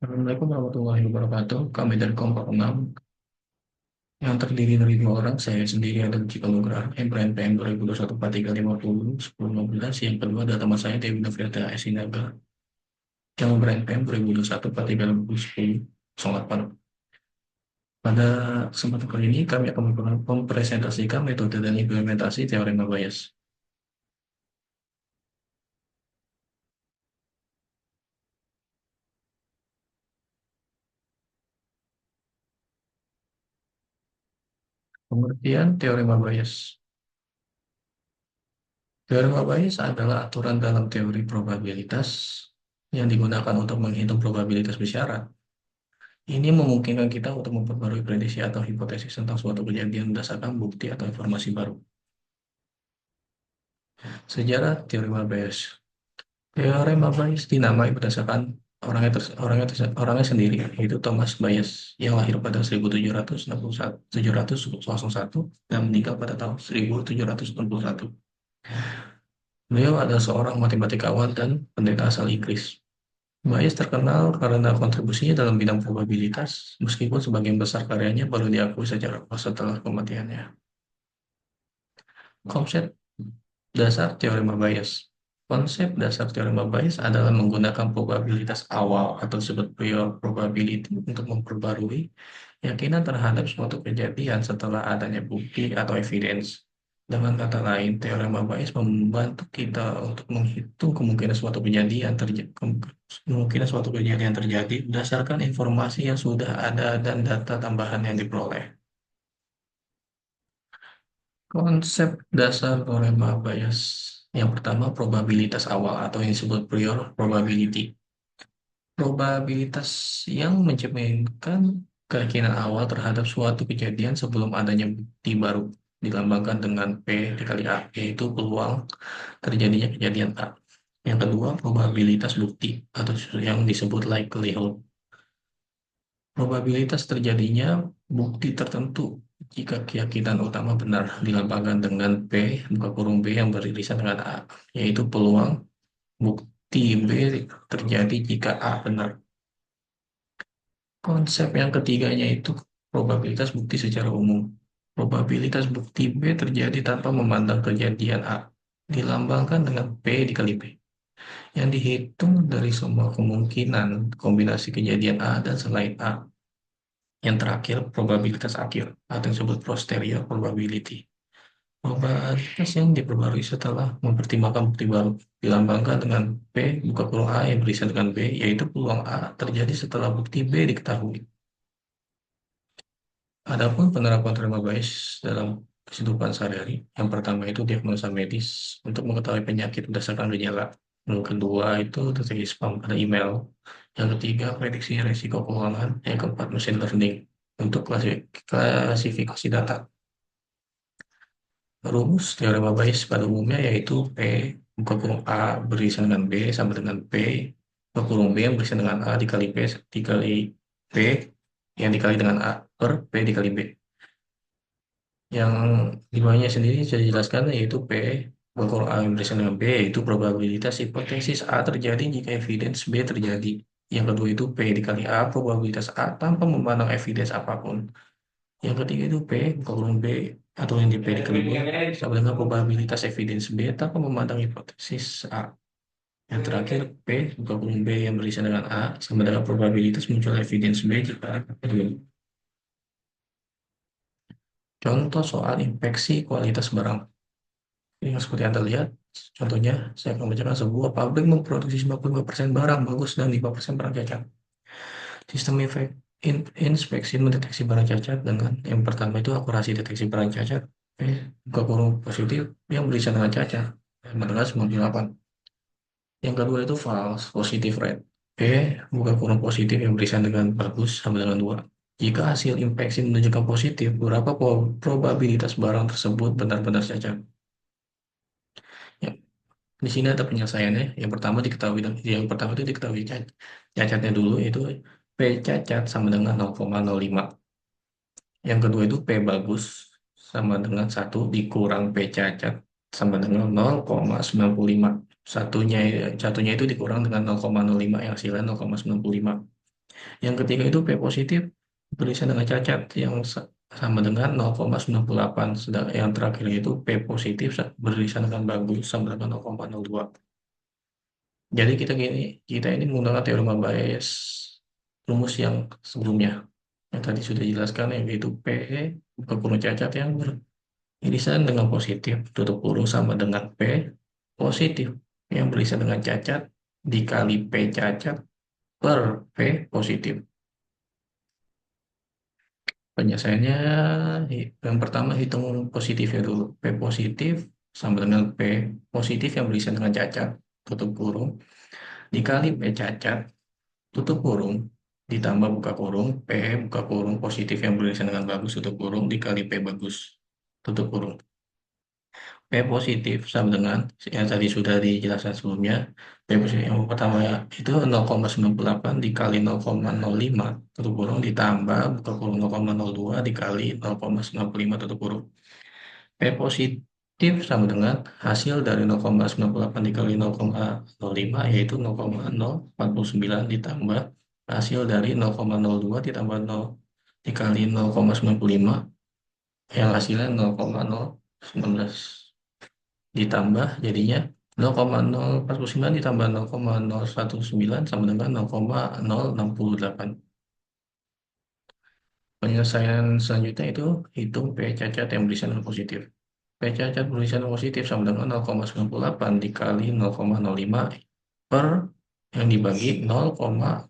Assalamualaikum warahmatullahi wabarakatuh. Kami dari kelompok 6 yang terdiri dari dua orang, saya sendiri adalah Cika Nugraha, Ibrahim PM 2021-4350, 1015. Yang kedua adalah teman saya Dewi Noviata Esinaga, yang Ibrahim PM 2021-4350, 08. Pada kesempatan kali ini, kami akan mempresentasikan metode dan implementasi teorema Bayes. Pengertian teorema Bayes. Teorema Bayes adalah aturan dalam teori probabilitas yang digunakan untuk menghitung probabilitas bersyarat. Ini memungkinkan kita untuk memperbarui prediksi atau hipotesis tentang suatu kejadian berdasarkan bukti atau informasi baru. Sejarah teorema Bayes. Teorema Bayes dinamai berdasarkan orangnya sendiri, yaitu Thomas Bayes, yang lahir pada 1701 dan meninggal pada tahun 1761. Beliau adalah seorang matematikawan dan pendeta asal Inggris. Bayes terkenal karena kontribusinya dalam bidang probabilitas, meskipun sebagian besar karyanya baru diakui secara setelah kematiannya. Konsep dasar teorema Bayes. Konsep dasar teorema Bayes adalah menggunakan probabilitas awal atau disebut prior probability untuk memperbarui keyakinan terhadap suatu kejadian setelah adanya bukti atau evidence. Dengan kata lain, teorema Bayes membantu kita untuk menghitung kemungkinan suatu kejadian terjadi berdasarkan informasi yang sudah ada dan data tambahan yang diperoleh. Konsep dasar teorema Bayes. Yang pertama, probabilitas awal atau yang disebut prior probability. Probabilitas yang mencerminkan keyakinan awal terhadap suatu kejadian sebelum adanya bukti baru, dilambangkan dengan P dikali A, yaitu peluang terjadinya kejadian A. Yang kedua, probabilitas bukti atau yang disebut likelihood. Probabilitas terjadinya bukti tertentu jika keyakinan utama benar, dilambangkan dengan P buka kurung B yang beririsan dengan A, yaitu peluang bukti B terjadi jika A benar. Konsep yang ketiganya itu probabilitas bukti secara umum. Probabilitas bukti B terjadi tanpa memandang kejadian A, dilambangkan dengan P dikali B, yang dihitung dari semua kemungkinan kombinasi kejadian A dan selain A. Yang terakhir, probabilitas akhir atau yang disebut posterior probability. Probabilitas yang diperbarui setelah mempertimbangkan bukti baru, dilambangkan dengan P buka kurung A yang berisi dengan B, yaitu peluang A terjadi setelah bukti B diketahui. Adapun penerapan teorema Bayes dalam kehidupan sehari-hari, yang pertama itu diagnosa medis untuk mengetahui penyakit berdasarkan gejala. Yang kedua itu deteksi spam pada email. Yang ketiga, prediksi risiko keuangan. Yang keempat, machine learning untuk klasifikasi data. Rumus teorema Bayes pada umumnya yaitu P buka kurung A beririsan dengan B sama dengan P buka kurung B yang beririsan dengan A dikali P dikali B yang dikali dengan A per P dikali B. Yang di bawahnya sendiri saya jelaskan yaitu P buka kurung A yang beririsan dengan B, yaitu probabilitas hipotesis A terjadi jika evidence B terjadi. Yang kedua itu P dikali A, probabilitas A tanpa memandang evidence apapun. Yang ketiga itu P buka kurung B atau yang di P dikali B sama dengan probabilitas evidence B tanpa memandang hipotesis A. Yang terakhir P buka kurung B yang berisian dengan A sama dengan probabilitas muncul evidence B jika A. Contoh soal infeksi kualitas barang. Yang seperti Anda lihat, contohnya saya akan membacakan sebuah pabrik memproduksi 95% barang bagus dan 5% barang cacat. Sistem inspeksi mendeteksi barang cacat dengan yang pertama itu akurasi deteksi barang cacat, buka kurung positif yang berisian dengan cacat, sama dengan 98. Yang kedua itu false positive rate, buka kurung positif yang berisian dengan bagus sama dengan 2. Jika hasil inspeksi menunjukkan positif, berapa probabilitas barang tersebut benar-benar cacat? Ya, di sini ada penyelesaiannya. Yang pertama itu diketahui cacatnya dulu, itu P cacat sama dengan 0,05. Yang kedua itu P bagus sama dengan 1 dikurang P cacat sama dengan 0,95. Satunya itu dikurang dengan 0,05 yang hasilnya 0,95. Yang ketiga itu P positif beririsan dengan cacat yang sama dengan 0,98. Sedangkan yang terakhir itu P positif beririsan dengan bagus sama dengan 0,02. Jadi kita ini menggunakan teorema Bayes rumus yang sebelumnya. Yang tadi sudah dijelaskan yaitu P buka kurung cacat yang beririsan dengan positif tutup kurung sama dengan P positif yang beririsan dengan cacat dikali P cacat per P positif. Penyelesaiannya yang pertama hitung positifnya dulu. P positif sama dengan P positif yang beririsan dengan cacat tutup kurung dikali P cacat tutup kurung ditambah buka kurung P buka kurung positif yang beririsan dengan bagus tutup kurung dikali P bagus tutup kurung. P positif sama dengan yang tadi sudah dijelaskan sebelumnya. P positif yang pertama itu 0,98 dikali 0,05 tutup kurung ditambah buka kurung 0,02 dikali 0,95 tutup kurung. P positif sama dengan hasil dari 0,98 dikali 0,05 yaitu 0,049 ditambah hasil dari 0,02 ditambah 0 dikali 0,95 yang hasilnya 0,019 ditambah jadinya 0,049 ditambah 0,019 sama dengan 0,068. Penyelesaian selanjutnya itu hitung P cacat yang berisian nol positif. P cacat berisian positif sama dengan 0,98 dikali 0,05 per yang dibagi 0,068.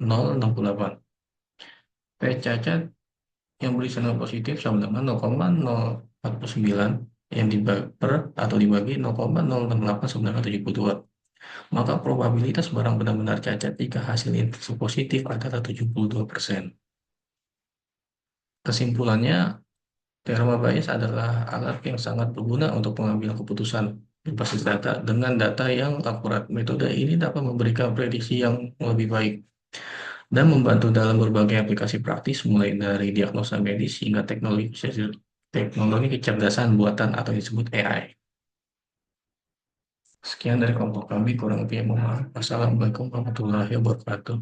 P cacat yang berisian nol positif sama dengan 0,049 yang dibagi per atau dibagi 0,068 sama dengan 72. Maka probabilitas barang benar-benar cacat jika hasilnya positif adalah 72%. Kesimpulannya, teorema Bayes adalah alat yang sangat berguna untuk pengambilan keputusan berbasis data dengan data yang akurat. Metode ini dapat memberikan prediksi yang lebih baik dan membantu dalam berbagai aplikasi praktis mulai dari diagnosa medis hingga teknologi kecerdasan buatan atau disebut AI. Sekian dari kelompok kami, kurang lebih mohon maaf. Wassalamualaikum warahmatullahi wabarakatuh.